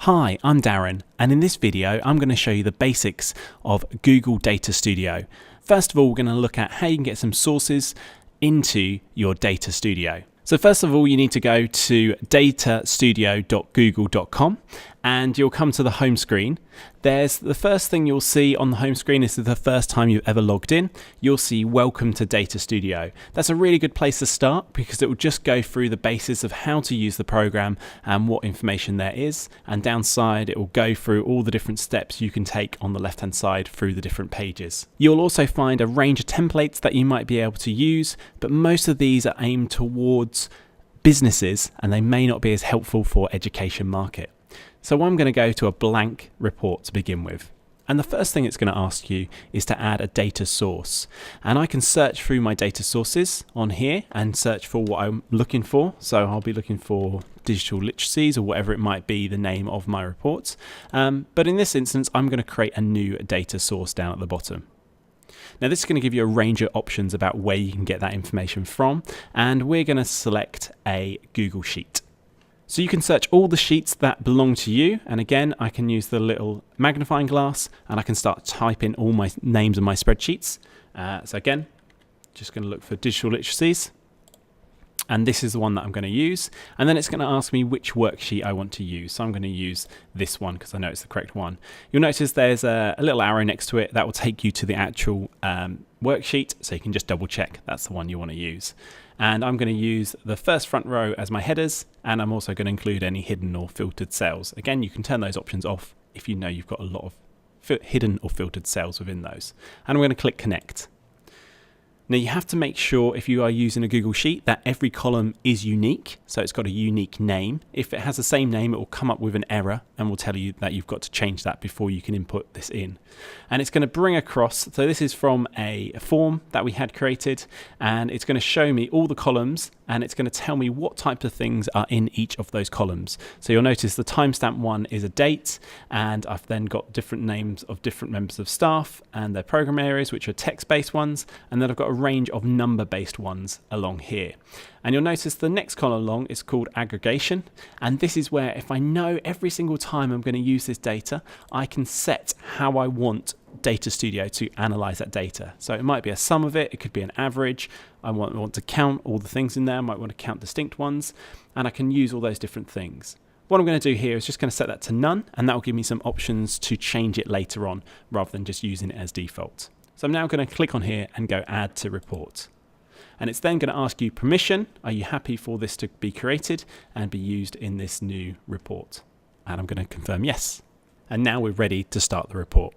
Hi, I'm Darren, and in this video I'm going to show you the basics of Google Data Studio. First of all, we're going to look at how you can get some sources into your Data Studio. So first of all, you need to go to datastudio.google.com and you'll come to the home screen. The first thing you'll see on the home screen is the first time you've ever logged in. You'll see Welcome to Data Studio. That's a really good place to start because it will just go through the basis of how to use the program and what information there is. And downside, it will go through all the different steps you can take on the left hand side through the different pages. You'll also find a range of templates that you might be able to use, but most of these are aimed towards businesses and they may not be as helpful for education market. So I'm going to go to a blank report to begin with. And the first thing it's going to ask you is to add a data source. And I can search through my data sources on here and search for what I'm looking for. So I'll be looking for digital literacies or whatever it might be the name of my report. But in this instance, I'm going to create a new data source down at the bottom. Now this is going to give you a range of options about where you can get that information from. And we're going to select a Google Sheet. So you can search all the sheets that belong to you, and again I can use the little magnifying glass and I can start typing all my names of my spreadsheets. So again, just going to look for digital literacies, and this is the one that I'm going to use, and then it's going to ask me which worksheet I want to use. So I'm going to use this one because I know it's the correct one. You'll notice there's a little arrow next to it that will take you to the actual worksheet, so you can just double check that's the one you want to use. And I'm going to use the first front row as my headers, and I'm also going to include any hidden or filtered cells. Again, you can turn those options off if you know you've got a lot of hidden or filtered cells within those. And I'm going to click connect. Now you have to make sure if you are using a Google Sheet that every column is unique, so it's got a unique name. If it has the same name, it will come up with an error and will tell you that you've got to change that before you can input this in. And it's going to bring across, so this is from a form that we had created, and it's going to show me all the columns and it's going to tell me what type of things are in each of those columns. So you'll notice the timestamp one is a date, and I've then got different names of different members of staff and their program areas, which are text-based ones, and then I've got a range of number-based ones along here. And you'll notice the next column along is called Aggregation, and this is where if I know every single time I'm going to use this data, I can set how I want Data Studio to analyze that data. So it might be a sum of it, it could be an average. I want to count all the things in there, I might want to count distinct ones, and I can use all those different things. What I'm going to do here is just going to set that to none, and that will give me some options to change it later on rather than just using it as default. So I'm now going to click on here and go add to report. And it's then going to ask you permission. Are you happy for this to be created and be used in this new report? And I'm going to confirm yes. And now we're ready to start the report.